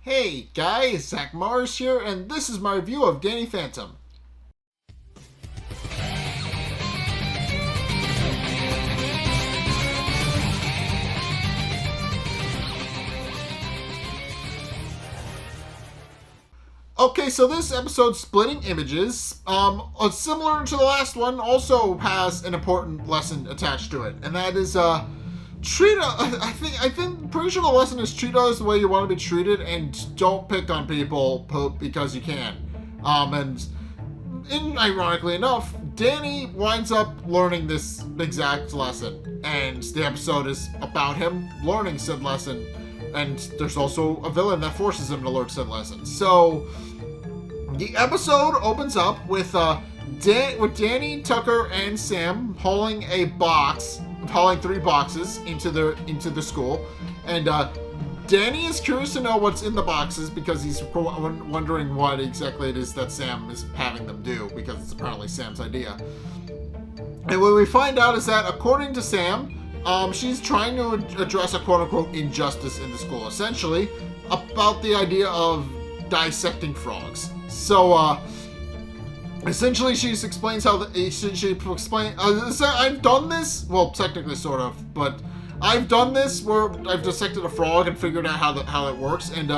Hey guys, Zack here, and this is my review of Danny Phantom. Okay, so this episode, Splitting Images, similar to the last one, also has an important lesson attached to it, and that is, pretty sure the lesson is treat others the way you want to be treated, and don't pick on people because you can. Ironically enough, Danny winds up learning this exact lesson, and the episode is about him learning said lesson, and there's also a villain that forces him to learn said lesson. So, the episode opens up with Danny, Tucker, and Sam hauling three boxes into the school, and Danny is curious to know what's in the boxes because he's wondering what exactly it is that Sam is having them do, because it's apparently Sam's idea. And what we find out is that, according to Sam, she's trying to address a quote-unquote injustice in the school, essentially about the idea of dissecting frogs. So, essentially, she explains how I've done this. Well, technically, sort of, but I've done this where I've dissected a frog and figured out how it works. And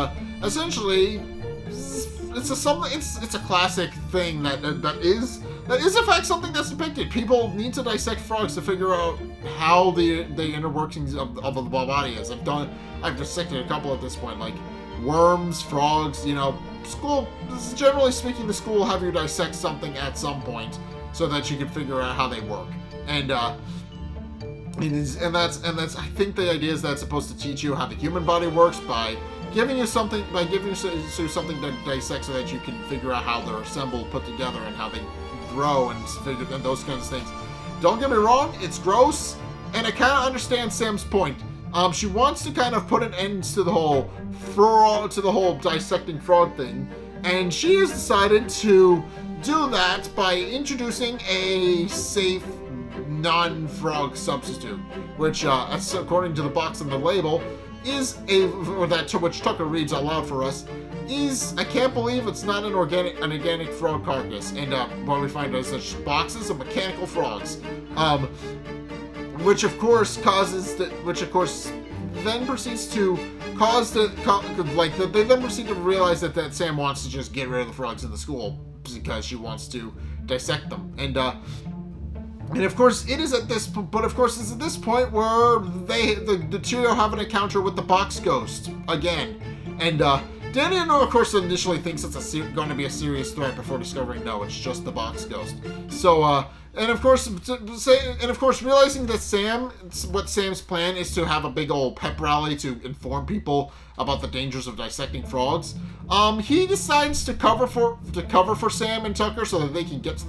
essentially, it's a classic thing that is in fact something that's depicted. People need to dissect frogs to figure out how the inner workings of the body is. I've dissected a couple at this point, like worms, frogs, school, generally speaking, the school will have you dissect something at some point so that you can figure out how they work. And that's I think the idea is that it's supposed to teach you how the human body works by giving you something to dissect so that you can figure out how they're assembled, put together, and how they grow and those kinds of things. Don't get me wrong, it's gross, and I kind of understand Sam's point. She wants to kind of put an end to the whole dissecting frog thing, and she has decided to do that by introducing a safe non-frog substitute, which, according to the box on the label, to which Tucker reads out loud for us, I can't believe it's not an organic frog carcass. And what we find is such boxes of mechanical frogs. Which of course then proceeds to cause they then proceed to realize that Sam wants to just get rid of the frogs in the school because she wants to dissect them. And of course it's at this point where the trio have an encounter with the box ghost again. And Danny, of course, initially thinks it's going to be a serious threat before discovering no, it's just the box ghost. So, and of course, realizing that Sam's plan is to have a big old pep rally to inform people about the dangers of dissecting frogs, he decides to cover for Sam and Tucker so that they can get to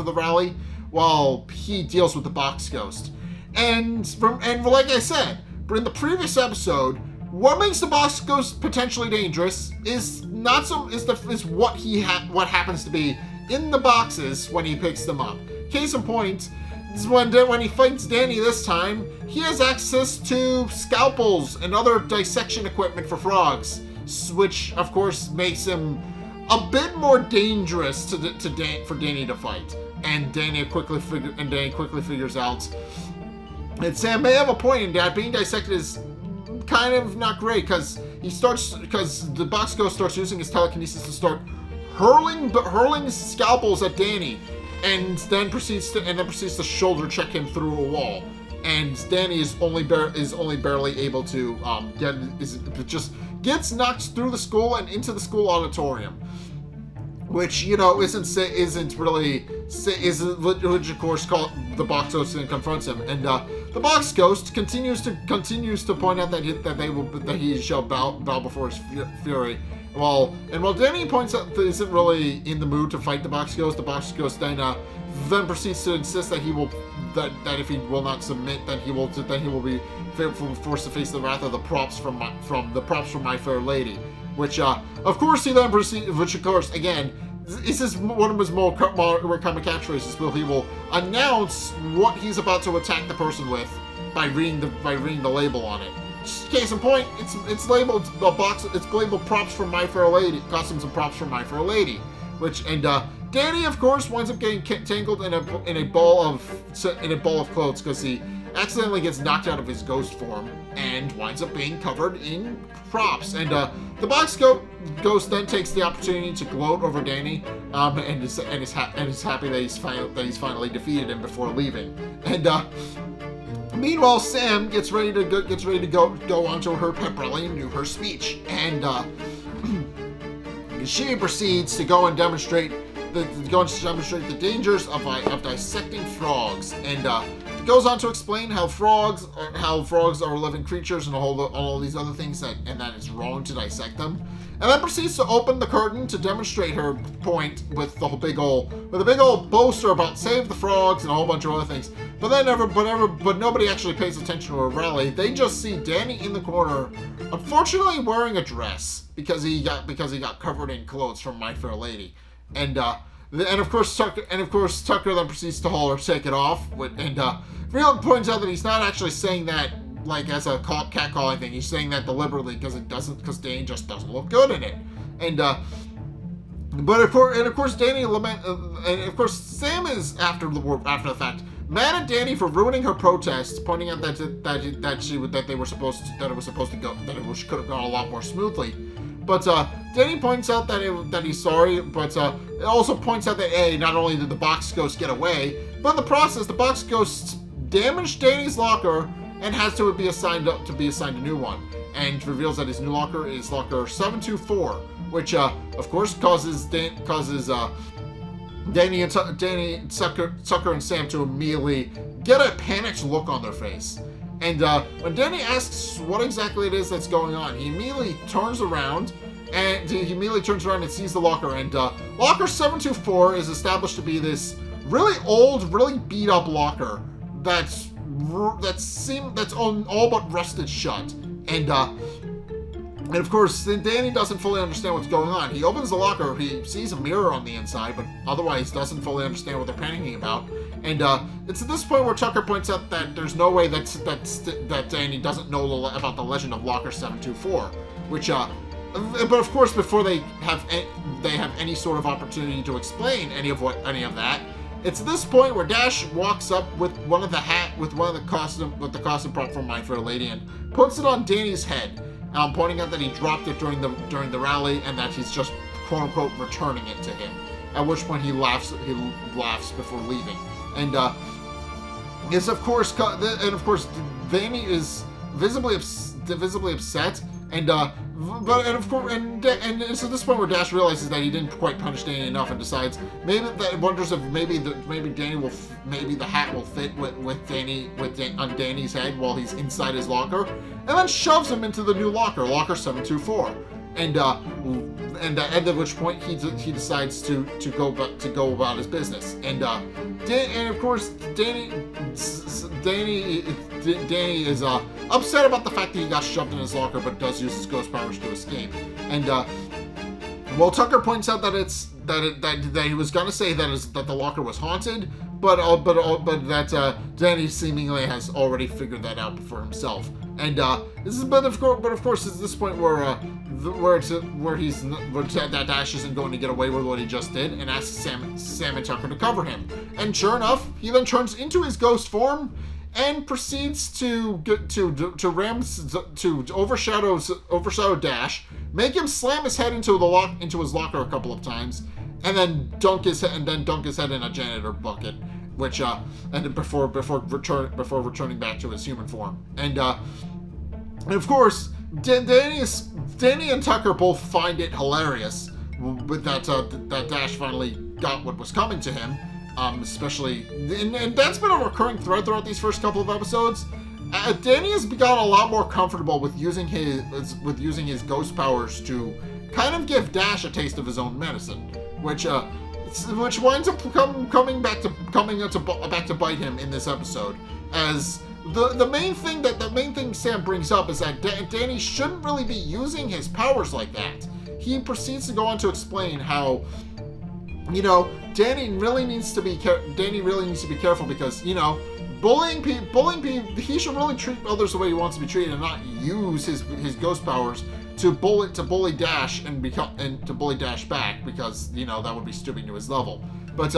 the rally while he deals with the box ghost. And like I said, in the previous episode, what makes the box ghost potentially dangerous is what happens to be in the boxes when he picks them up. Case in point, when he fights Danny this time, he has access to scalpels and other dissection equipment for frogs, which of course makes him a bit more dangerous for Danny to fight. And Danny quickly figures out that Sam may have a point in that being dissected is kind of not great, because the box ghost starts using his telekinesis to start hurling scalpels at Danny, and then proceeds to shoulder check him through a wall. And Danny is only barely able to gets knocked through the school and into the school auditorium, which which of course the box ghost then confronts him, and the box ghost continues to point out that he shall bow before his fury. While Danny points out that he isn't really in the mood to fight the box ghost then proceeds to insist that if he will not submit, then he will be forced to face the wrath of the props from My Fair Lady. Which of course he then proceeds. Which of course again, this is one of his more common catchphrases. He will announce what he's about to attack the person with by reading the label on it. case in point, it's labeled a box. It's labeled props from My Fair Lady, costumes and props from My Fair Lady, Danny, of course, winds up getting tangled in a ball of clothes because he accidentally gets knocked out of his ghost form and winds up being covered in props. And the box ghost then takes the opportunity to gloat over Danny, and is happy that he's finally defeated him before leaving. And meanwhile, Sam gets ready to go onto her pep rally and do her speech, and she proceeds to go and demonstrate the dangers of dissecting frogs, and goes on to explain how frogs are living creatures and all these other things that it's wrong to dissect them, and then proceeds to open the curtain to demonstrate her point with a big old boaster about save the frogs and a whole bunch of other things. But nobody actually pays attention to her rally. They just see Danny in the corner, unfortunately wearing a dress because he got covered in clothes from My Fair Lady, and of course Tucker then proceeds to haul her take it off, and Real points out that he's not actually saying that like as a catcalling thing. He's saying that deliberately because Danny just doesn't look good in it, and of course Sam is after the fact mad at Danny for ruining her protest, pointing out that it could have gone a lot more smoothly. But Danny points out that he's sorry, but it also points out that not only did the box ghost get away, but in the process the box ghost damaged Danny's locker and has to be assigned a new one, and reveals that his new locker is locker 724, which of course causes Danny and Tucker and Sam to immediately get a panicked look on their face. And when Danny asks what exactly it is that's going on, he immediately turns around and sees the locker. And locker 724 is established to be this really old, really beat up locker that's all but rusted shut. And of course, Danny doesn't fully understand what's going on. He opens the locker, he sees a mirror on the inside, but otherwise doesn't fully understand what they're panicking about. And it's at this point where Tucker points out that there's no way that Danny doesn't know about the legend of Locker 724, which, but of course, before they have any sort of opportunity to explain any of that, it's at this point where Dash walks up with the costume prop from My Fair Lady and puts it on Danny's head, pointing out that he dropped it during the rally and that he's just quote unquote returning it to him. At which point he laughs before leaving, and of course Danny is visibly upset, and it's at this point where Dash realizes that he didn't quite punish Danny enough and decides wonders if maybe the hat will fit on Danny's head while he's inside his locker, and then shoves him into the new locker 724, and at which point he decides to go about his business, and of course Danny is upset about the fact that he got shoved in his locker, but does use his ghost powers to escape. And Tucker points out that he was gonna say that the locker was haunted, but that Danny seemingly has already figured that out for himself. And of course it's this point where Dash isn't going to get away with what he just did, and asks Sam and Tucker to cover him. And sure enough, he then turns into his ghost form and proceeds to overshadow Dash, make him slam his head into his locker a couple of times, and then dunk his head in a janitor bucket, which before returning back to his human form. And of course, Danny and Tucker both find it hilarious with that Dash finally got what was coming to him. Especially, and that's been a recurring thread throughout these first couple of episodes. Danny has gotten a lot more comfortable with using his ghost powers to kind of give Dash a taste of his own medicine, which winds up coming back to bite him in this episode. As the main thing Sam brings up is that Danny shouldn't really be using his powers like that. He proceeds to go on to explain how, Danny really needs to be careful because, bullying people, he should really treat others the way he wants to be treated and not use his ghost powers to bully Dash and to bully Dash back, because that would be stooping to his level. But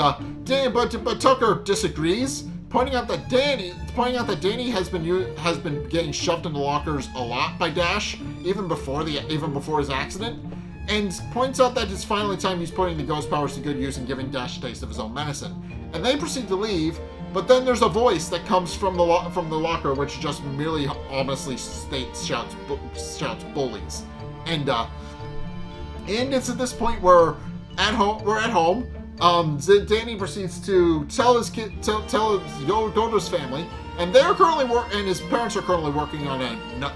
Tucker disagrees, pointing out that Danny has been getting shoved into lockers a lot by Dash even before his accident, and points out that it's finally time he's putting the ghost powers to good use and giving Dash a taste of his own medicine. And they proceed to leave, but then there's a voice that comes from the locker, which just merely ominously shouts bullies. And it's at this point we're at home. Danny proceeds to tell his kid, go to his family, and his parents are currently working on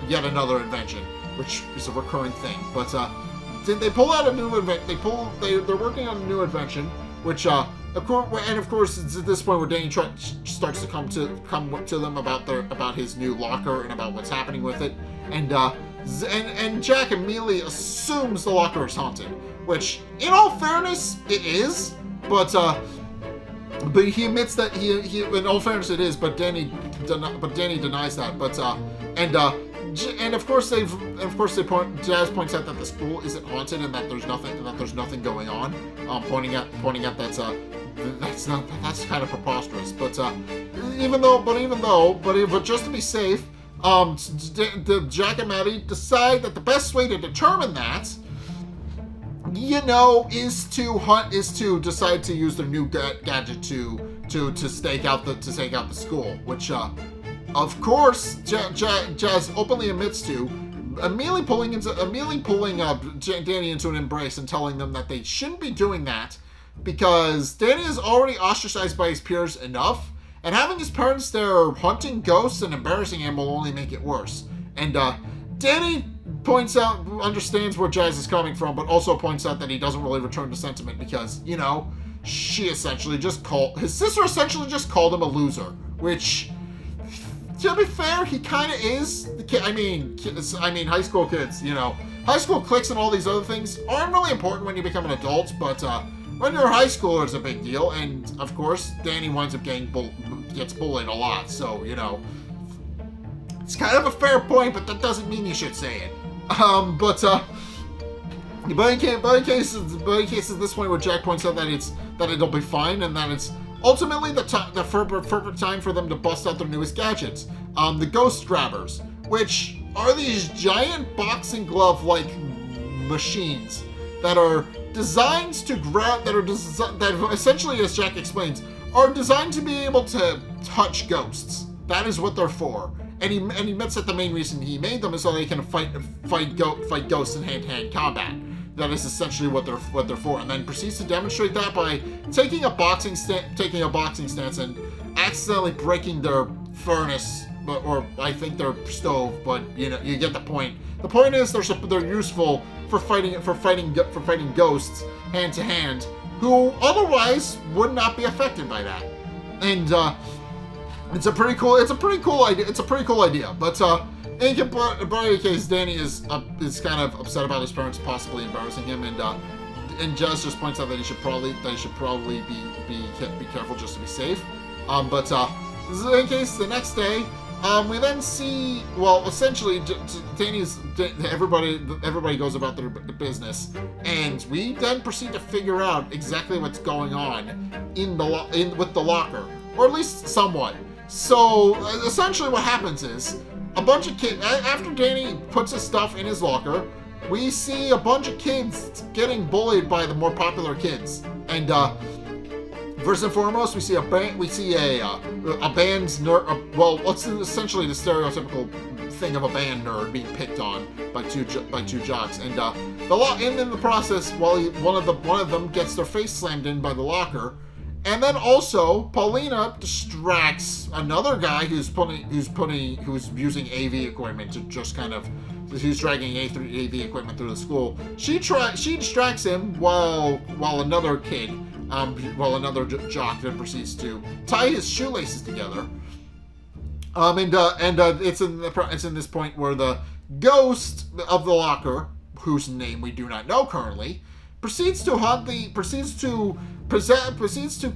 yet another invention, which is a recurring thing. But they pull out a new they're working on a new invention, which of course it's at this point where Danny starts to come to them about his new locker and about what's happening with it, and Jack immediately assumes the locker is haunted, which, in all fairness, it is. But he admits that he in all fairness it is. But Danny denies that. Jazz points out that the school isn't haunted and that there's nothing going on. Pointing out that's kind of preposterous. But just to be safe, Jack and Maddie decide that the best way to determine that, is to decide to use their new gadget to stake out the school, which of course Jazz openly admits to, immediately pulling Danny into an embrace and telling them that they shouldn't be doing that because Danny is already ostracized by his peers enough, and having his parents there hunting ghosts and embarrassing him will only make it worse. And Danny understands where Jazz is coming from, but also points out that he doesn't really return the sentiment because, his sister essentially just called him a loser, which, to be fair, he kind of is. High school kids, high school cliques and all these other things aren't really important when you become an adult, but when you're a high schooler, it's a big deal, and of course, Danny winds up gets bullied a lot, so, it's kind of a fair point, but that doesn't mean you should say it. But in case at this point where Jack points out that it'll be fine and that it's ultimately the perfect time for them to bust out their newest gadgets, the Ghost Grabbers, which are these giant boxing glove-like machines that are designed to grab, that essentially, as Jack explains, are designed to be able to touch ghosts. That is what they're for. And he admits that the main reason he made them is so they can fight ghosts in hand-to-hand combat. That is essentially what they're for, and then proceeds to demonstrate that by taking a boxing stance and accidentally breaking their furnace, or I think their stove. But you get the point. The point is they're useful for fighting ghosts hand to hand, who otherwise would not be affected by that. And it's a pretty cool idea. But in any case, Danny is kind of upset about his parents possibly embarrassing him, and Jazz just points out that he should probably be careful just to be safe. But in any case, the next day, we then see, essentially, everybody goes about their business, and we then proceed to figure out exactly what's going on with the locker, or at least somewhat. So essentially, what happens is a bunch of kids. After Danny puts his stuff in his locker, we see a bunch of kids getting bullied by the more popular kids, and first and foremost, we see a band's nerd. What's essentially the stereotypical thing of a band nerd being picked on by two jocks, and in the process, one of them gets their face slammed in by the locker, and then also Paulina distracts another guy who's using AV equipment to just kind of. Who's dragging AV equipment through the school. She distracts him while another jock then proceeds to tie his shoelaces together. It's in this point where the ghost of the locker, whose name we do not know currently, proceeds to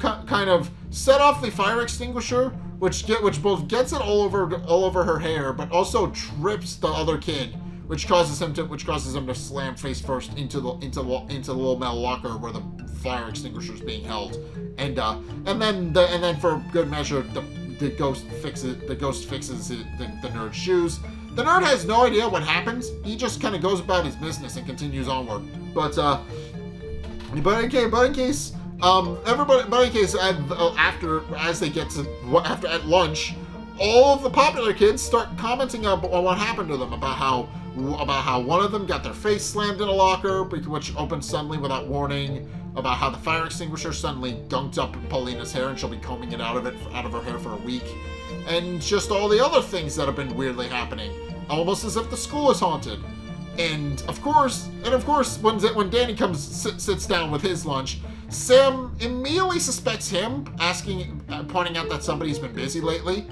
kind of set off the fire extinguisher, which both gets it all over her hair, but also trips the other kid, which causes him to slam face first into the little metal locker where the fire extinguisher is being held, and then for good measure the ghost fixes the nerd's shoes. The nerd has no idea what happens. He just kind of goes about his business and continues onward. But in case after at lunch, all of the popular kids start commenting on what happened to them, about how one of them got their face slammed in a locker, which opened suddenly without warning, about how the fire extinguisher suddenly dunked up in Paulina's hair and she'll be combing it out of her hair for a week, and just all the other things that have been weirdly happening, almost as if the school is haunted. And of course, when Danny sits down with his lunch, Sam immediately suspects him, pointing out that somebody's been busy lately.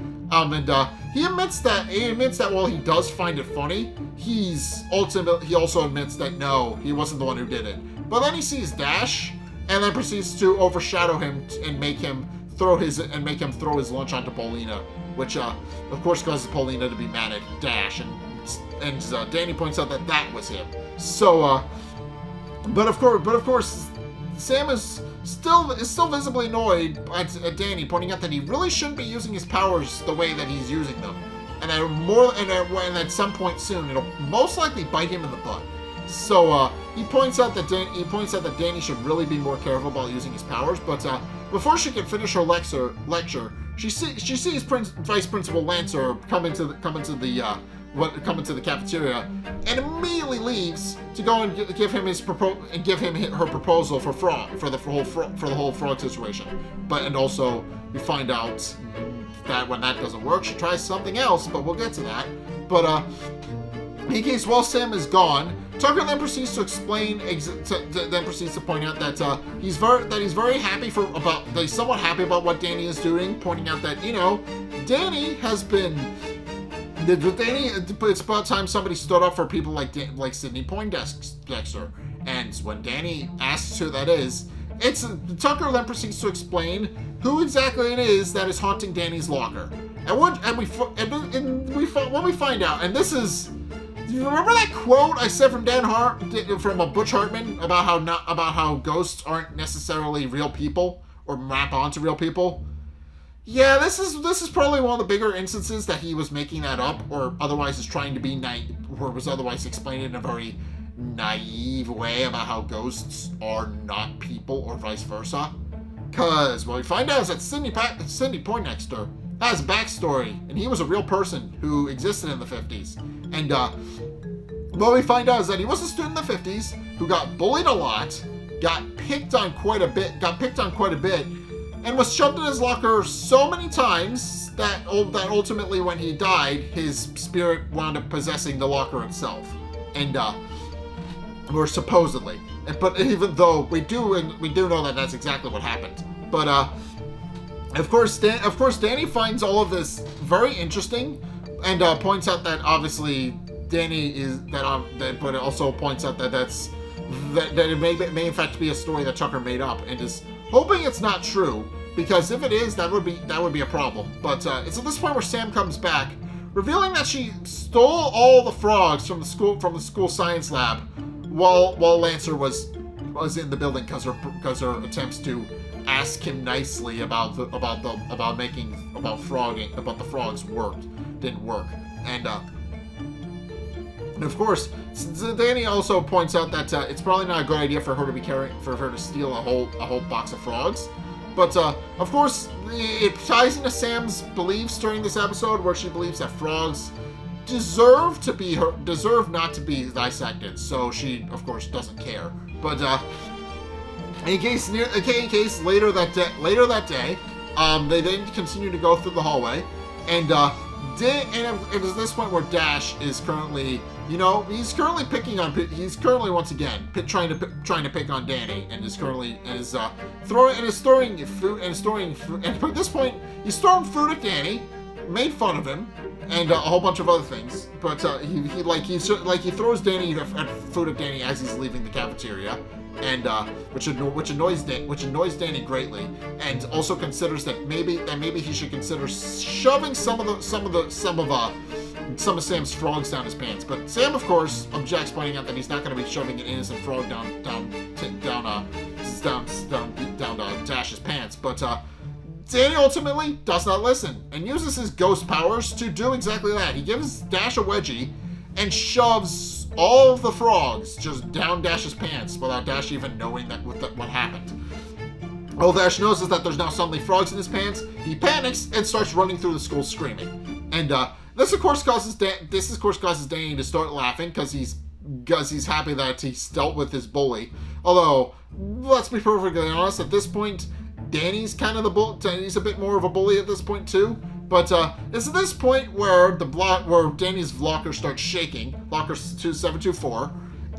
He admits that while he does find it funny, he also admits that no, he wasn't the one who did it. But then he sees Dash, and then proceeds to overshadow him and make him throw his lunch onto Paulina, which of course causes Paulina to be mad at Dash, and Danny points out that was him. So, but of course, Sam is still visibly annoyed at Danny, pointing out that he really shouldn't be using his powers the way that he's using them, and that at some point soon it'll most likely bite him in the butt. So he points out that Danny should really be more careful about using his powers. But before she can finish her lecture, she sees Vice Principal Lancer come into the cafeteria, and immediately leaves to go and give him her proposal for the whole frog situation. And also we find out that when that doesn't work, she tries something else. But we'll get to that. But in case while Sam is gone, Tucker then proceeds to point out that he's somewhat happy about what Danny is doing, pointing out that Danny has been. It's about time somebody stood up for people like Sidney Poindexter, and when Danny asks who that is, Tucker then proceeds to explain who exactly it is that is haunting Danny's locker. When we find out, and this is. Do you remember that quote I said from Butch Hartman about how ghosts aren't necessarily real people or map onto real people? Yeah, this is probably one of the bigger instances that he was making that up, or otherwise is trying to be or was otherwise explaining in a very naive way about how ghosts are not people or vice versa. Cause what we find out is that Sidney Poindexter has a backstory, and he was a real person who existed in the 50s. And what we find out is that he was a student in the 50s who got bullied a lot, got picked on quite a bit, and was shoved in his locker so many times that ultimately when he died, his spirit wound up possessing the locker itself. And or supposedly. But even though we do know that that's exactly what happened. But of course Danny finds all of this very interesting, and points out that obviously Danny is but it also points out that it may in fact be a story that Tucker made up, and is hoping it's not true, because if it is, that would be a problem. But it's at this point where Sam comes back, revealing that she stole all the frogs from the school science lab while Lancer was in the building, because her attempts to ask him nicely about the frogs didn't work. And of course, Danny also points out that it's probably not a good idea for her to steal a whole box of frogs. But of course, it ties into Sam's beliefs during this episode, where she believes that frogs deserve not to be dissected. So she, of course, doesn't care. But in case later that day, they then continue to go through the hallway, and it is this point where Dash is currently, once again trying to pick on Danny, and is storing food. And at this point, he's throwing food at Danny, made fun of him, and a whole bunch of other things. But he throws Danny food at Danny as he's leaving the cafeteria, and which annoys Danny greatly, and also considers that maybe he should consider shoving some of Sam's frogs down his pants. But Sam, of course, objects, pointing out that he's not going to be shoving an innocent frog down Dash's pants. But Danny ultimately does not listen and uses his ghost powers to do exactly that. He gives Dash a wedgie and shoves all of the frogs just down Dash's pants without Dash even knowing what happened. All Dash knows is that there's now suddenly frogs in his pants. He panics and starts running through the school screaming. And this of course causes Danny to start laughing because he's happy that he's dealt with his bully. Although, let's be perfectly honest, at this point, Danny's kind of the bull. He's a bit more of a bully at this point too. But it's at this point where Danny's locker starts shaking, locker 2724,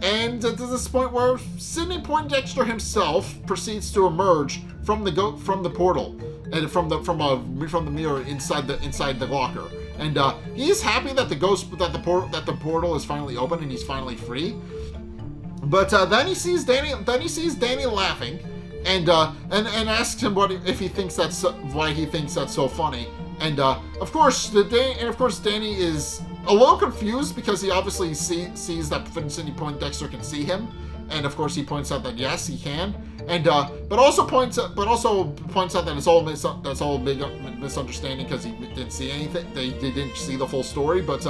and it's at this point where Sidney Poindexter himself proceeds to emerge from the portal and from the mirror inside the locker, and he's happy that the portal is finally open and he's finally free. But then he sees Danny laughing. And asks him why he thinks that's so funny. And of course Danny is a little confused because he obviously sees that Sidney Poindexter can see him, and of course he points out that yes, he can, and but also points out that it's all a big misunderstanding because he didn't see anything. They didn't see the full story. But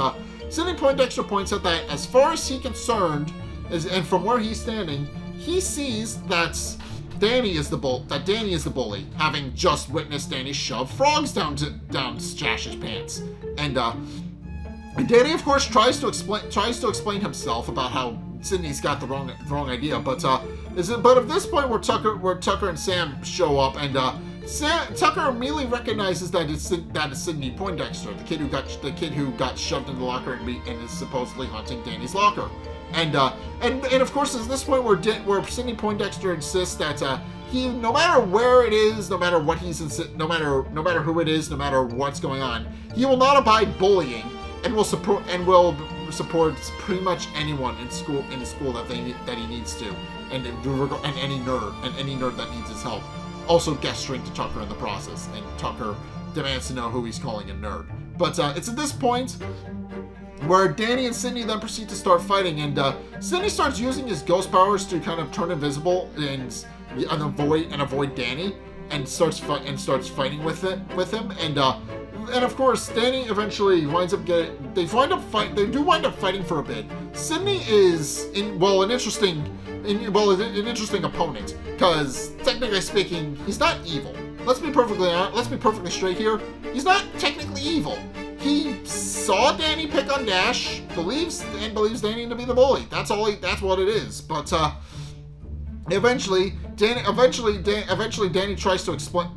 Sidney Poindexter points out that as far as he's concerned, and from where he's standing, he sees that Danny is the bully, having just witnessed Danny shove frogs down Dash's pants, and Danny, of course, tries to explain himself about how Sidney's got the wrong idea. But at this point where Tucker and Sam show up, and Tucker immediately recognizes that it's Sidney Poindexter, the kid who got shoved in the locker and is supposedly haunting Danny's locker. And of course, it's this point where Sidney Poindexter insists that he, no matter where it is, no matter what no matter who it is, no matter what's going on, he will not abide bullying and will support pretty much anyone in school that he needs to, and any nerd that needs his help. Also gesturing to Tucker in the process, and Tucker demands to know who he's calling a nerd. But it's at this point where Danny and Sidney then proceed to start fighting, and Sidney starts using his ghost powers to kind of turn invisible and avoid Danny, and starts fighting with him, and of course Danny eventually they do wind up fighting for a bit. Sidney is an interesting opponent, because technically speaking, he's not evil. Let's be perfectly straight here. He's not technically evil. He saw Danny pick on Dash, believes Danny to be the bully. That's what it is. But eventually Danny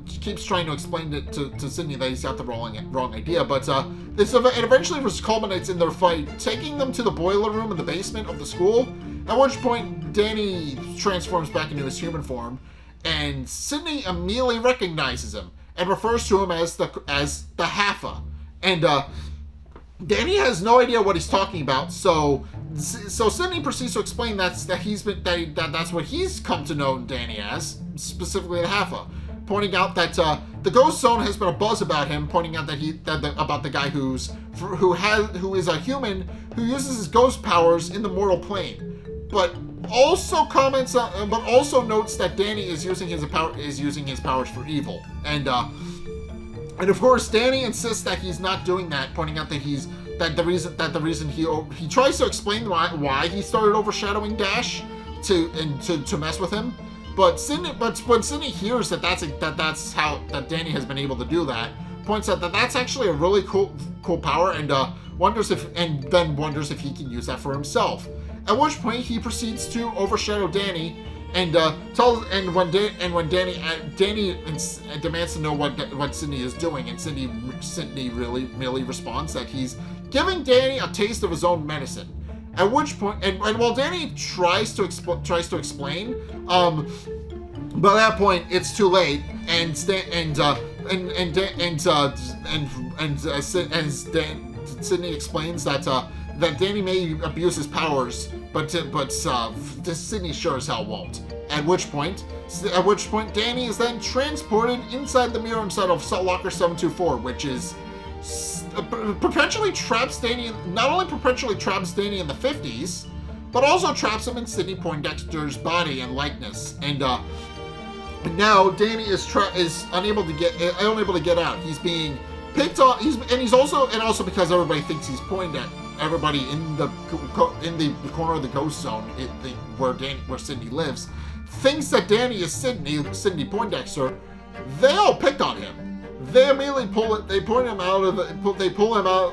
keeps trying to explain it to Sidney that he's got the wrong idea. But it eventually culminates in their fight, taking them to the boiler room in the basement of the school. At which point Danny transforms back into his human form, and Sidney immediately recognizes him and refers to him as the Haffa. And Danny has no idea what he's talking about, so Sidney proceeds to explain that's what he's come to know Danny as, specifically the Haffa, pointing out that the Ghost Zone has been a buzz about him, pointing out about the guy who is a human who uses his ghost powers in the mortal plane, but also notes that Danny is using his powers for evil, and of course Danny insists that he's not doing that, pointing out that the reason he tries to explain why he started overshadowing Dash to mess with him, but when Sidney hears that Danny has been able to do that, points out that that's actually a really cool power, and wonders if he can use that for himself. At which point he proceeds to overshadow Danny, and when Danny demands to know what Sidney is doing, and Sidney really responds that he's giving Danny a taste of his own medicine. At which point, and while Danny tries to explain, by that point it's too late, Sydney explains that Danny may abuse his powers, but Sydney sure as hell won't. At which point, Danny is then transported inside the mirror inside of Locker 724, which is perpetually traps Danny. Not only perpetually traps Danny in the 50s, but also traps him in Sidney Poindexter's body and likeness. And now Danny is unable to get out. He's being picked on. He's also because everybody thinks he's Poindexter. Everybody in the corner of the ghost zone, where Sidney lives, thinks that Danny is Sidney Poindexter. They all pick on him. They immediately pull him out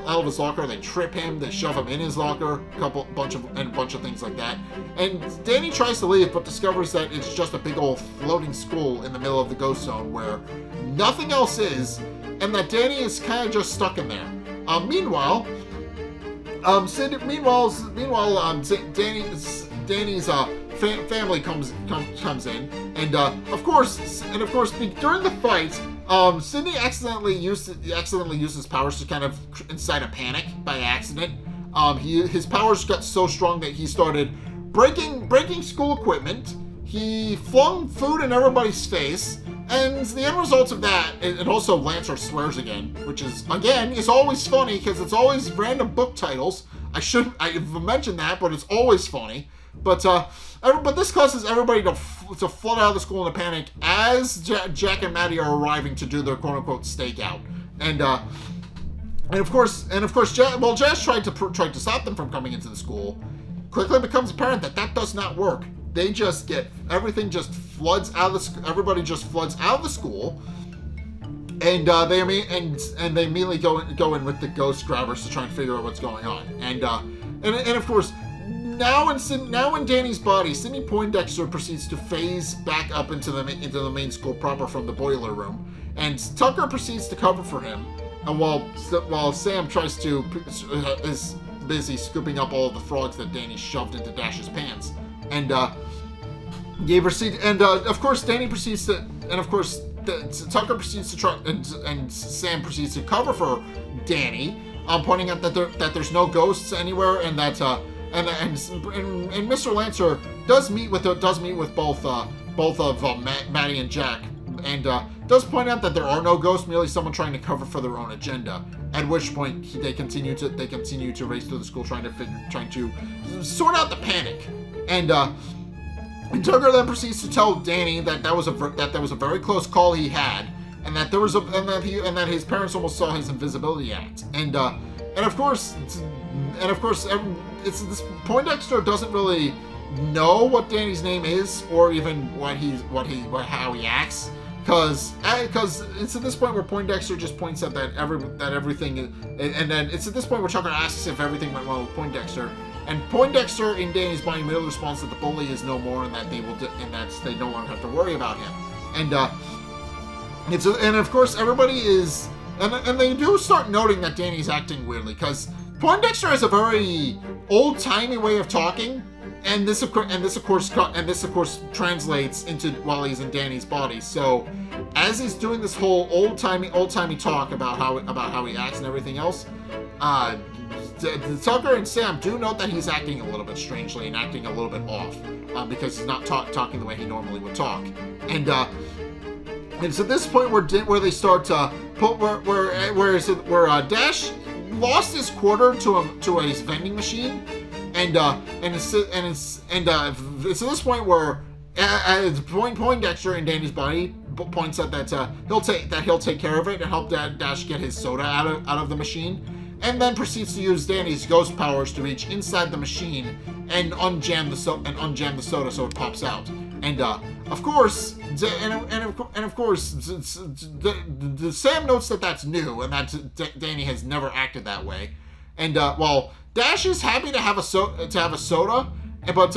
of his locker. They trip him. They shove him in his locker. A bunch of things like that. And Danny tries to leave, but discovers that it's just a big old floating school in the middle of the ghost zone where nothing else is, and that Danny is kind of just stuck in there. Meanwhile, Danny's family comes in, and of course during the fight, Sidney accidentally used his powers to kind of incite a panic by accident. His powers got so strong that he started breaking school equipment. He flung food in everybody's face. And the end result of that, and also Lancer swears again, which is always funny because it's always random book titles. I've mentioned that, but it's always funny. But this causes everybody to flood out of the school in a panic as Jack and Maddie are arriving to do their quote unquote stakeout. And of course, Jazz tried to stop them from coming into the school. Quickly becomes apparent that does not work. They just everything just floods out of everybody just floods out of the school, and they immediately go in with the ghost grabbers to try and figure out what's going on. And of course, now in Danny's body, Sidney Poindexter proceeds to phase back up into the main school proper from the boiler room, and Tucker proceeds to cover for him, and while Sam is busy scooping up all of the frogs that Danny shoved into Dash's pants. And of course Danny proceeds to, and of course Tucker proceeds to try, and Sam proceeds to cover for Danny, pointing out that there's no ghosts anywhere, and that and Mr. Lancer does meet with both of Maddie and Jack, and does point out that there are no ghosts, merely someone trying to cover for their own agenda. At which point they continue to race through the school trying to sort out the panic. And Tucker then proceeds to tell Danny that was a very close call he had, and that his parents almost saw his invisibility act. And of course, it's this Poindexter doesn't really know what Danny's name is, or even how he acts, because it's at this point where Poindexter just points out that everything, and then it's at this point where Tucker asks if everything went well with Poindexter. And Poindexter in Danny's body immediately responds that the bully is no more, and that they no longer have to worry about him. And of course everybody is, and they do start noting that Danny's acting weirdly, because Poindexter has a very old-timey way of talking, and this of course translates into while he's in Danny's body. So as he's doing this whole old-timey talk about how he acts and everything else, Tucker and Sam do note that he's acting a little bit strangely and acting a little bit off, because he's not talking the way he normally would talk. And it's at this point where they start to where Dash lost his quarter to a vending machine, and it's at this point where Poindexter in Danny's body points out that he'll take care of it and help Dash get his soda out of the machine. And then proceeds to use Danny's ghost powers to reach inside the machine and unjam the soda so it pops out. And of course, Sam notes that that's new and that Danny has never acted that way. And while Dash is happy to have a soda, but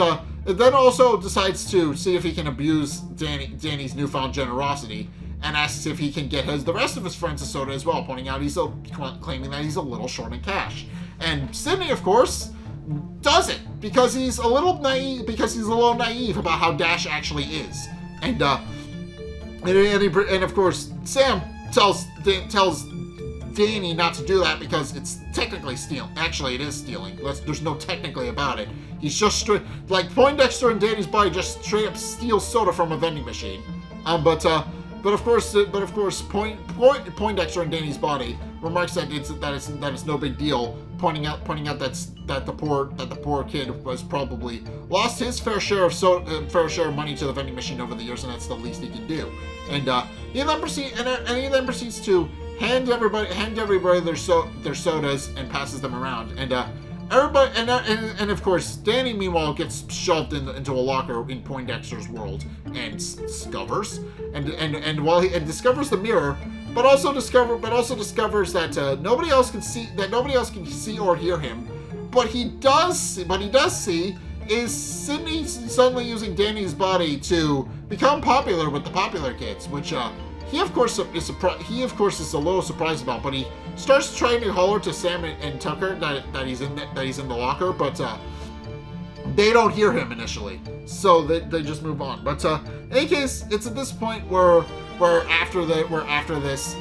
then also decides to see if he can abuse Danny's newfound generosity, and asks if he can get the rest of his friends a soda as well, pointing out claiming that he's a little short in cash. And Sidney, of course, does it because he's a little naive about how Dash actually is. And of course Sam tells Danny not to do that because it's technically stealing. Actually, it is stealing. There's no technically about it. He's just straight, like Poindexter and Danny's body just straight up steals soda from a vending machine. But of course, Poindexter and Danny's body remarks that it's no big deal, pointing out that the poor kid was probably lost his fair share of money to the vending machine over the years, and that's the least he can do. And he then proceeds to hand everybody their sodas and passes them around. And everybody and of course Danny meanwhile gets shoved into a locker in Poindexter's world and discovers discovers the mirror, but also discovers that nobody else can see or hear him. But he does see is Sydney suddenly using Danny's body to become popular with the popular kids, which he of course is a little surprised about. But he starts trying to holler to Sam and Tucker that he's in the locker, but they don't hear him initially, so they just move on. But in any case, it's at this point where after this,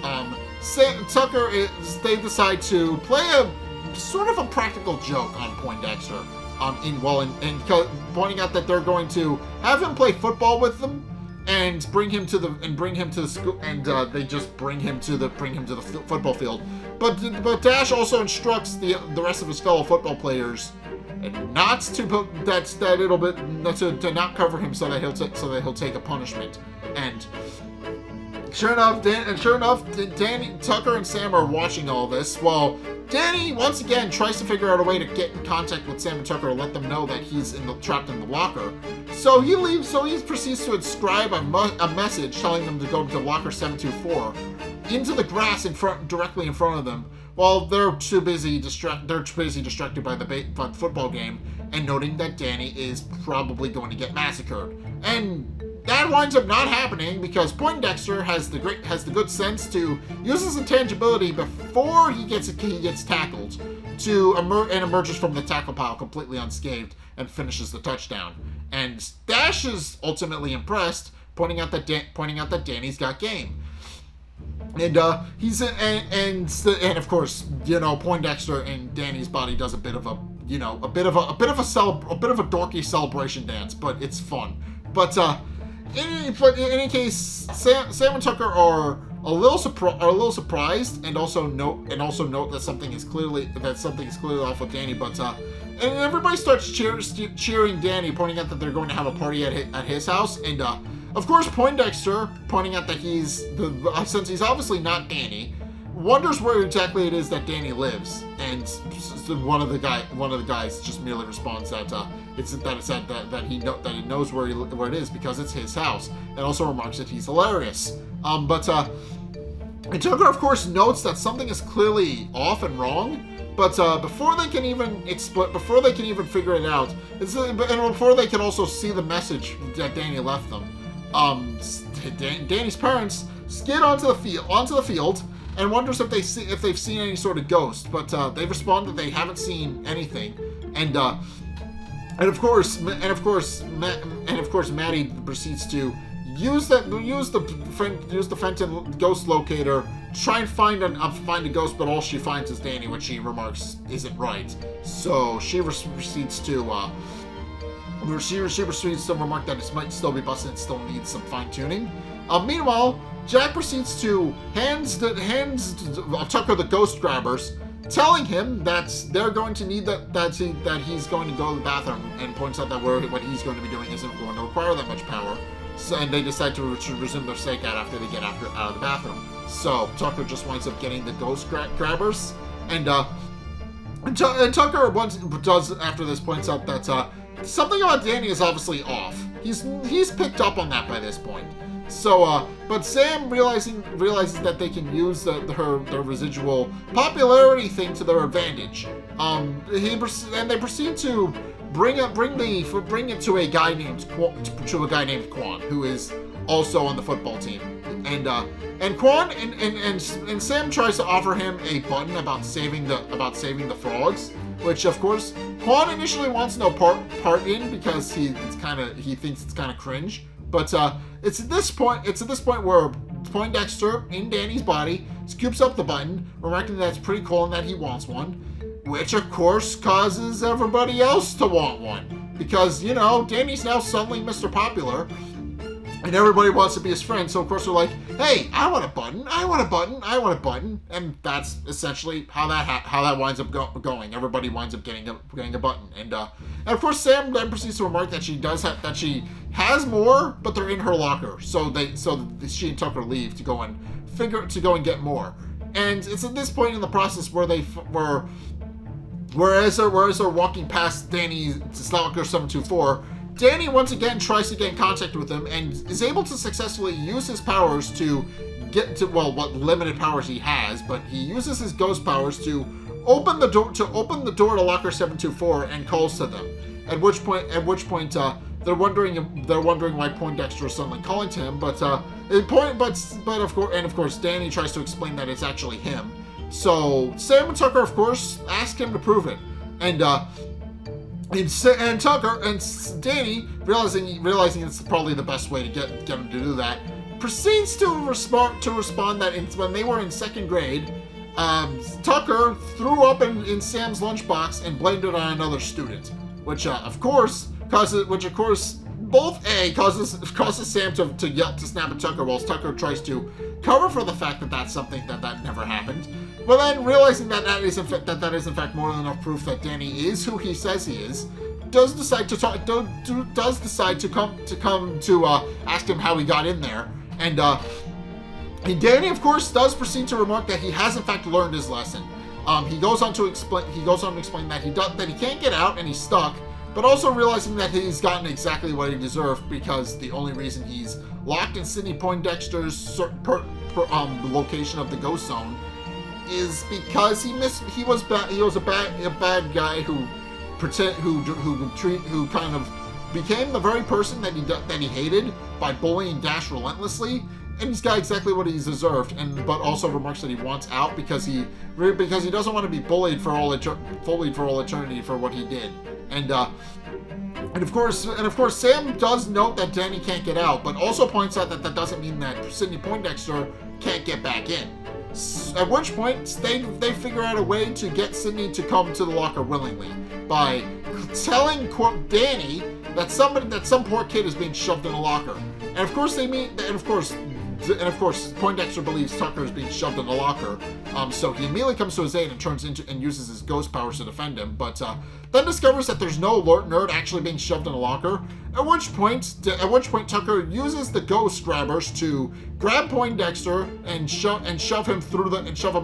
Tucker they decide to play a sort of a practical joke on Poindexter, pointing out that they're going to have him play football with them and bring him to the school, and they just bring him to the football field. But Dash also instructs the rest of his fellow football players not to put to not cover him so that he'll take a punishment. And sure enough, Danny, Tucker, and Sam are watching all this while Danny once again tries to figure out a way to get in contact with Sam and Tucker to let them know that he's trapped in the locker. So he leaves. So he proceeds to inscribe a message telling them to go to locker 724 into the grass directly in front of them, while they're too busy distracted by the football game and noting that Danny is probably going to get massacred. And that winds up not happening because Poindexter has the good sense to use his intangibility before he gets tackled and emerges from the tackle pile completely unscathed and finishes the touchdown. And Dash is ultimately impressed, pointing out that Danny's got game. And of course, Poindexter and Danny's body does a bit of a dorky celebration dance, but it's fun. But in any case, Sam and Tucker are a little surprised, and also note that something is clearly off with Danny. But and everybody starts cheering Danny, pointing out that they're going to have a party at his house. And of course, Poindexter, pointing out that since he's obviously not Danny, wonders where exactly it is that Danny lives. And one of the guys just merely responds that he knows where it is because it's his house, and also remarks that he's hilarious. And Tucker, of course, notes that something is clearly off and wrong. But before they can even figure it out, and before they can also see the message that Danny left them, Danny's parents skid onto the field and wonders if they've seen any sort of ghost. But they respond that they haven't seen anything, and of course Maddie proceeds to use the Fenton ghost locator to try and find a ghost, but all she finds is Danny, which she remarks isn't right. So she proceeds to remark that it might still be busted and still needs some fine tuning. Meanwhile, Jack proceeds to hands Tucker the ghost grabbers, telling him that they're going to need that he's going to go to the bathroom, and points out that what he's going to be doing isn't going to require that much power. So, and they decide to resume their stakeout after they get out of the bathroom. So Tucker just winds up getting the ghost grabbers, and Tucker does after this points out that something about Danny is obviously off. He's picked up on that by this point. So, but Sam realizes that they can use her residual popularity thing to their advantage. They proceed to bring it to a guy named Quan, who is also on the football team. And Quan and Sam tries to offer him a button about saving the frogs, which of course Quan initially wants no part in because he thinks it's kind of cringe. But it's at this point where Poindexter in Danny's body scoops up the button, remarking that it's pretty cool and that he wants one, which of course causes everybody else to want one. Because, you know, Danny's now suddenly Mr. Popular, and everybody wants to be his friend, so of course they're like, hey, I want a button, I want a button, I want a button, and that's essentially how that winds up going. Everybody winds up getting a button, and of course Sam then proceeds to remark that she has more, but they're in her locker, so she and Tucker leave to go and get more, and it's at this point in the process whereas they're walking past Danny's locker 724. Danny once again tries to get in contact with him and is able to successfully use his powers to get to, well, what limited powers he has, but he uses his ghost powers to open the door to locker 724 and calls to them. At which point they're wondering why Poindexter is suddenly calling to him, but of course Danny tries to explain that it's actually him. So Sam and Tucker of course ask him to prove it. And Tucker and Danny, realizing it's probably the best way to get him to do that, proceeds to respond that when they were in second grade, Tucker threw up in Sam's lunchbox and blamed it on another student, which of course causes Sam to yell, to snap at Tucker, while Tucker tries to cover for the fact that that's something that never happened. But then, realizing that is in fact more than enough proof that Danny is who he says he is, does decide to come to ask him how he got in there, and Danny of course does proceed to remark that he has in fact learned his lesson. He goes on to explain that he can't get out and he's stuck, but also realizing that he's gotten exactly what he deserved, because the only reason he's locked in Sidney Poindexter's location of the ghost zone is because he was a bad guy who kind of became the very person that he hated by bullying Dash relentlessly, and he's got exactly what he's deserved, but also remarks that he wants out because he doesn't want to be bullied for all eternity for what he did. And of course Sam does note that Danny can't get out, but also points out that doesn't mean that Sidney Poindexter can't get back in. At which point they figure out a way to get Sidney to come to the locker willingly by telling Danny that some poor kid is being shoved in a locker. And of course Poindexter believes Tucker is being shoved in the locker, so he immediately comes to his aid and uses his ghost powers to defend him, but then discovers that there's no nerd actually being shoved in a locker, at which point Tucker uses the ghost grabbers to grab Poindexter and shove him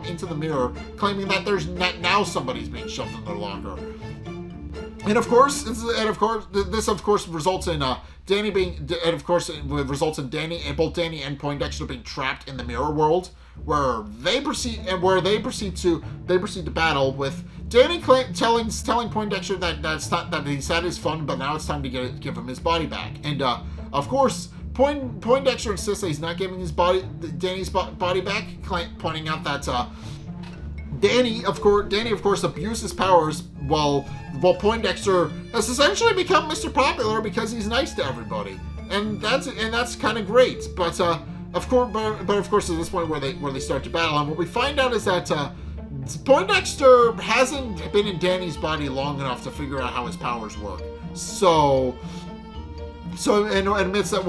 into the mirror, claiming that now somebody's being shoved in their locker. And of course, this results in both Danny and Poindexter being trapped in the mirror world, where they proceed to battle, with Danny telling Poindexter that he's had his fun, but now it's time to give him his body back. And of course, Poindexter insists that he's not giving Danny's body back, pointing out that Danny of course abuses powers, while Poindexter has essentially become Mr. Popular because he's nice to everybody, and that's kind of great. But of course at this point where they start to battle, and what we find out is that Poindexter hasn't been in Danny's body long enough to figure out how his powers work. And admits that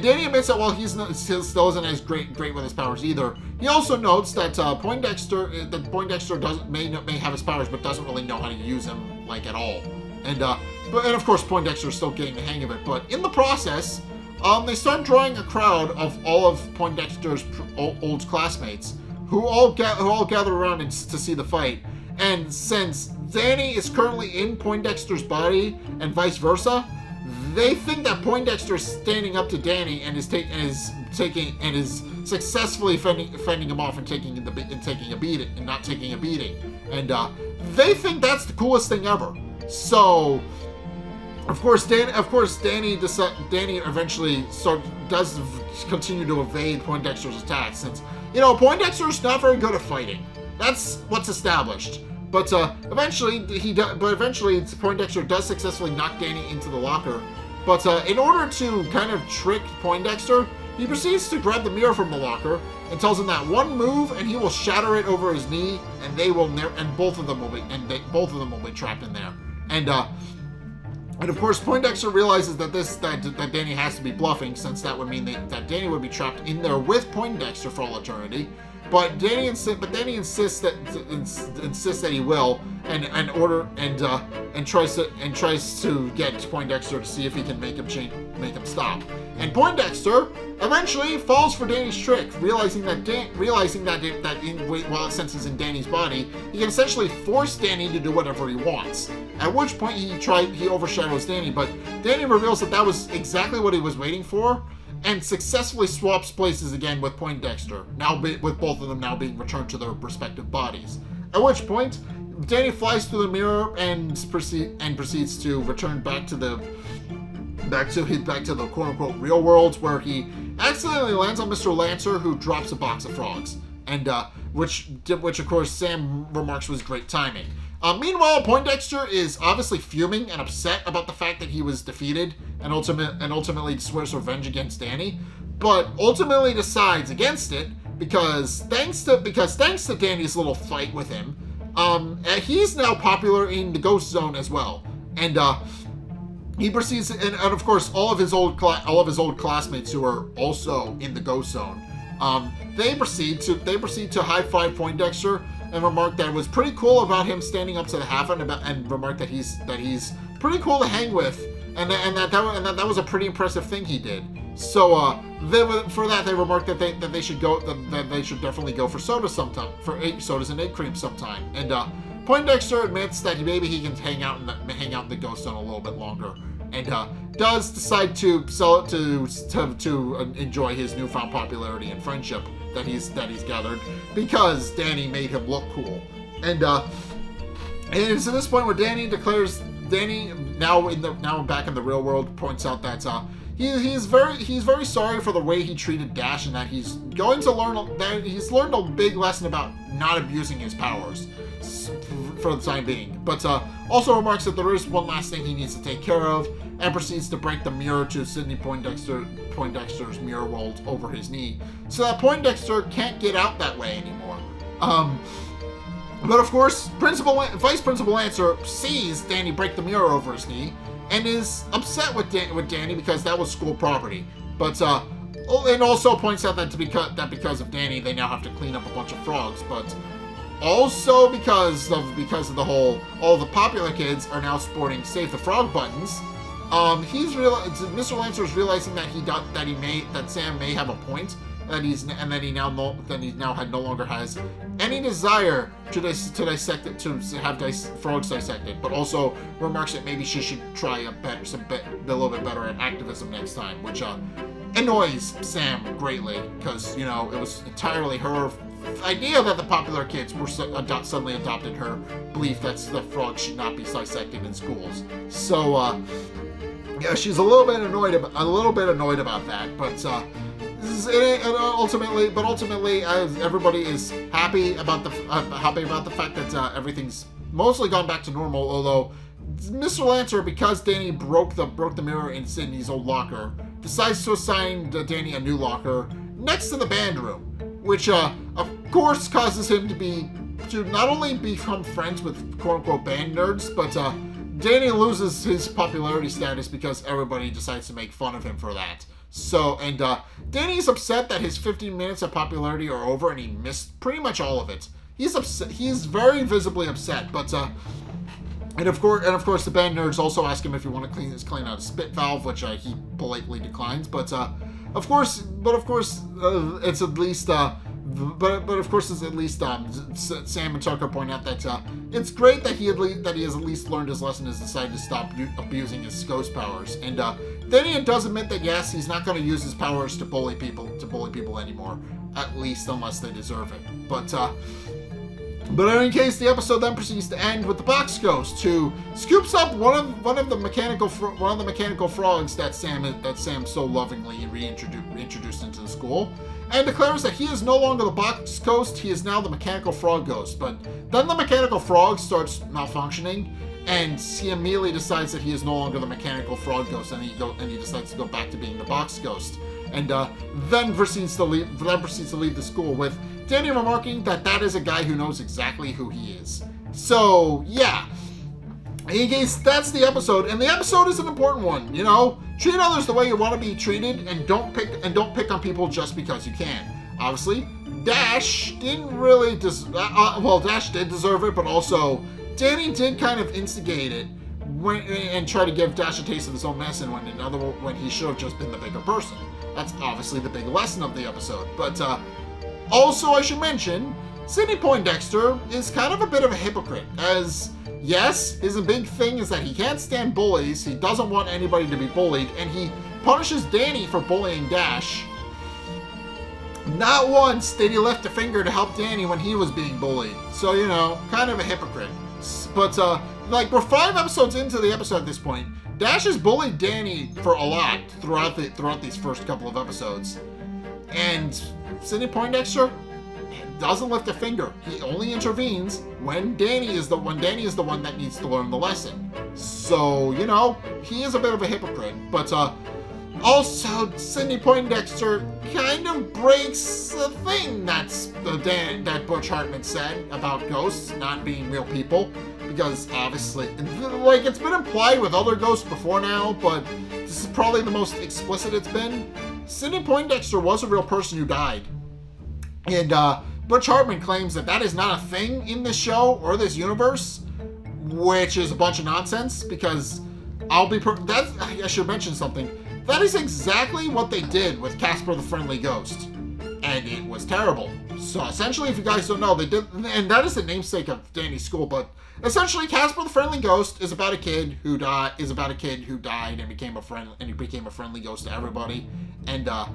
Danny admits that while he still isn't as great with his powers either, he also notes that Poindexter may have his powers, but doesn't really know how to use them at all. And of course Poindexter is still getting the hang of it. But in the process, they start drawing a crowd of all of Poindexter's old classmates, who all gather around to see the fight. And since Danny is currently in Poindexter's body and vice versa, they think that Poindexter is standing up to Danny and is successfully fending him off and taking a beating and not taking a beating, and they think that's the coolest thing ever. So, of course, Danny eventually does continue to evade Poindexter's attacks, since Poindexter's not very good at fighting. That's what's established. But eventually Poindexter does successfully knock Danny into the locker. But in order to kind of trick Poindexter, he proceeds to grab the mirror from the locker and tells him that one move and he will shatter it over his knee, and both of them will be trapped in there. And of course, Poindexter realizes that that Danny has to be bluffing, since that would mean that Danny would be trapped in there with Poindexter for all eternity. But Danny insists that he will, and tries to get Poindexter to see if he can make him stop. And Poindexter eventually falls for Danny's trick, realizing that since he's in Danny's body, he can essentially force Danny to do whatever he wants. At which point he overshadows Danny, but Danny reveals that was exactly what he was waiting for, and successfully swaps places again with Poindexter, with both of them now being returned to their respective bodies. At which point, Danny flies through the mirror and proceeds to return back to the quote-unquote real world, where he accidentally lands on Mr. Lancer, who drops a box of frogs, and which of course Sam remarks was great timing. Meanwhile, Poindexter is obviously fuming and upset about the fact that he was defeated, and ultimately swears revenge against Danny, but ultimately decides against it because thanks to Danny's little fight with him, he's now popular in the Ghost Zone as well, and he proceeds, and of course all of his old classmates who are also in the Ghost Zone, they proceed to high five Poindexter and remark that it was pretty cool about him standing up to the half and remark that he's pretty cool to hang with, and that was a pretty impressive thing he did. So for that they remarked that they should definitely go for soda sometime, for sodas and egg cream sometime. And Poindexter admits that maybe he can hang out in the Ghost Zone a little bit longer, and does decide to sell it to enjoy his newfound popularity and friendship that he's gathered, because Danny made him look cool. And it's at this point where Danny now back in the real world, points out that he's very sorry for the way he treated Dash, and that he's learned a big lesson about not abusing his powers for the time being, but also remarks that there is one last thing he needs to take care of, and proceeds to break the mirror to Sidney Poindexter's mirror world over his knee, so that Poindexter can't get out that way anymore. But of course, Vice Principal Lancer sees Danny break the mirror over his knee, and is upset with Danny because that was school property. But and also points out that because of Danny, they now have to clean up a bunch of frogs. But also because of the whole, all the popular kids are now sporting Save the Frog buttons. Mr. Lancer is realizing that Sam may have a point, and he now no longer has any desire to have frogs dissected, but also remarks that maybe she should try a little bit better at activism next time, which annoys Sam greatly, because it was entirely her idea that the popular kids were suddenly adopted her belief that the frogs should not be dissected in schools. So yeah, she's a little bit annoyed about that, but ultimately, everybody is happy about the fact that everything's mostly gone back to normal. Although Mr. Lancer, because Danny broke the mirror in Sydney's old locker, decides to assign Danny a new locker next to the band room, which of course causes him to not only become friends with quote-unquote band nerds, but Danny loses his popularity status because everybody decides to make fun of him for that. So, and Danny's upset that his 15 minutes of popularity are over, and he missed pretty much all of it. He's upset. He's very visibly upset. But and of course, the band nerds also ask him if he want to clean out a spit valve, which he politely declines. But of course, it's at least. But of course, it's at least Sam and Tucker point out that it's great that he has at least learned his lesson and has decided to stop abusing his ghost powers. And then he does admit that yes, he's not going to use his powers to bully people anymore, at least unless they deserve it. But in any case, the episode then proceeds to end with the box ghost, who scoops up one of the mechanical frogs that Sam so lovingly reintroduced into the school, and declares that he is no longer the box ghost, he is now the mechanical frog ghost. But then the mechanical frog starts malfunctioning, and he immediately decides that he is no longer the mechanical frog ghost, and he decides to go back to being the box ghost, and then proceeds to leave the school with Danny remarking that is a guy who knows exactly who he is. So yeah, in case that's the episode, and the episode is an important one. You know, treat others the way you want to be treated, and don't pick on people just because you can. Obviously, Dash didn't really Dash did deserve it, but also Danny did kind of instigate it and try to give Dash a taste of his own medicine when he should have just been the bigger person. That's obviously the big lesson of the episode. But also, I should mention, Sidney Poindexter is kind of a bit of a hypocrite, as yes, his big thing is that he can't stand bullies, he doesn't want anybody to be bullied, and he punishes Danny for bullying Dash. Not once did he lift a finger to help Danny when he was being bullied. So, you know, kind of a hypocrite. But, we're 5 episodes into the episode at this point. Dash has bullied Danny for a lot throughout these first couple of episodes. And Sidney Poindexter doesn't lift a finger. He only intervenes when Danny is the one that needs to learn the lesson. So, you know, he is a bit of a hypocrite. But, also, Sidney Poindexter kind of breaks the thing that Butch Hartman said about ghosts not being real people, because obviously, it's been implied with other ghosts before now, but this is probably the most explicit it's been. Sidney Poindexter was a real person who died, and Butch Hartman claims that is not a thing in this show or this universe, which is a bunch of nonsense, because I should mention something. That is exactly what they did with Casper the Friendly Ghost, and it was terrible. So essentially, if you guys don't know, they did, and that is the namesake of Danny's school. But essentially, Casper the Friendly Ghost is about a kid who died and became a friendly ghost to everybody. And not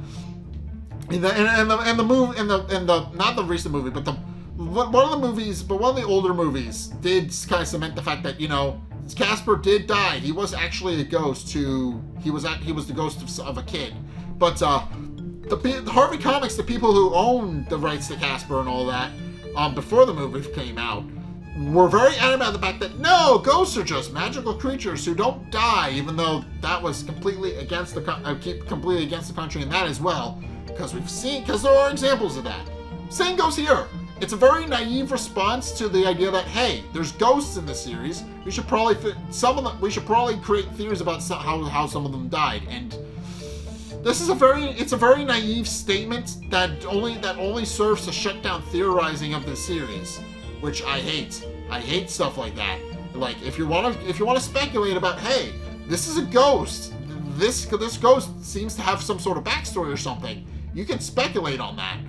the recent movie, but one of the older movies did kind of cement the fact that, you know, Casper did die. He was actually a ghost he was the ghost of a kid. But the Harvey Comics, the people who owned the rights to Casper and all that, before the movie came out, were very adamant about the fact that no, ghosts are just magical creatures who don't die, even though that was completely against the country in that as well, because there are examples of that. Same goes here. It's a very naive response to the idea that, hey, there's ghosts in the series. We should probably create theories about how some of them died. And it's a very naive statement that only serves to shut down theorizing of the series, which I hate. I hate stuff like that. Like, if you want to speculate about, hey, this is a ghost. This ghost seems to have some sort of backstory or something. You can speculate on that.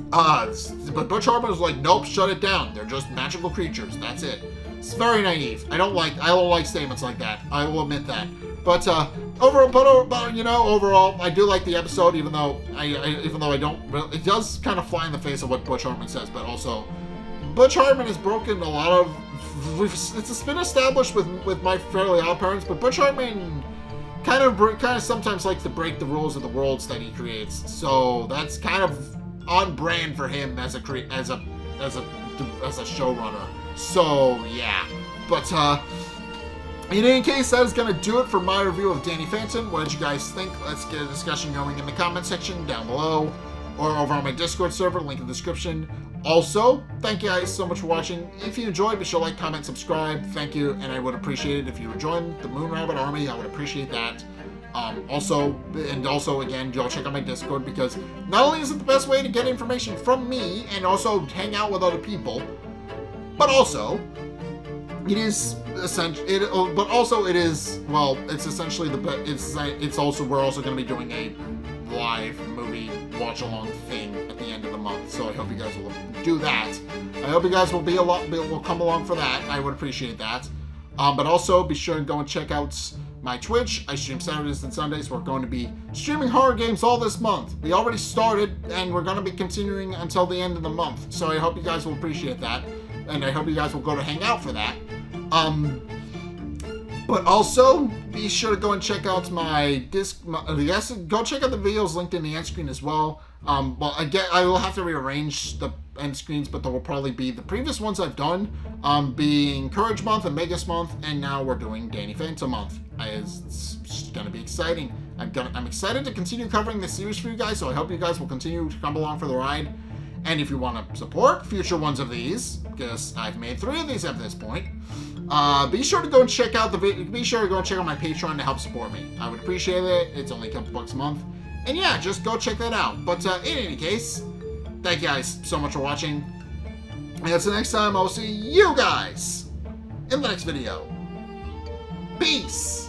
But Butch Hartman was like, nope, shut it down. They're just magical creatures. That's it. It's very naive. I don't like statements like that. I will admit that. But overall, I do like the episode, even though I don't really, it does kind of fly in the face of what Butch Hartman says. But also, Butch Hartman has broken a lot of. It's been established with My Fairly Odd Parents, but Butch Hartman kind of sometimes likes to break the rules of the worlds that he creates. So that's kind of on brand for him as a showrunner. So yeah, but in any case, that is gonna do it for my review of Danny Phantom. What did you guys think? Let's get a discussion going in the comment section down below, or over on my Discord server, link in the description. Also, thank you guys so much for watching. If you enjoyed, be sure to like, comment, subscribe. Thank you, and I would appreciate it if you would join the Moon Rabbit Army. I would appreciate that. Also, again, go check out my Discord, because not only is it the best way to get information from me and also hang out with other people, but also it is essentially we're also going to be doing a live movie watch along thing at the end of the month. So I hope you guys will do that. I hope you guys will come along for that. I would appreciate that. But also be sure to go and check out my Twitch. I stream Saturdays and Sundays. We're going to be streaming horror games all this month. We already started, and we're going to be continuing until the end of the month. So I hope you guys will appreciate that, and I hope you guys will go to hang out for that. But also, be sure to go and check out my go check out the videos linked in the end screen as well. Well, I will have to rearrange the end screens, but there will probably be the previous ones I've done, being Courage Month and Magus Month, and now we're doing Danny Phantom Month. It's gonna be exciting. I'm excited to continue covering this series for you guys, so I hope you guys will continue to come along for the ride. And if you want to support future ones of these, because I've made 3 of these at this point, be sure to go and check out be sure to go and check out my Patreon to help support me. I would appreciate it. It's only a couple bucks a month. And yeah, just go check that out. But in any case, thank you guys so much for watching. And until next time, I'll see you guys in the next video. Peace!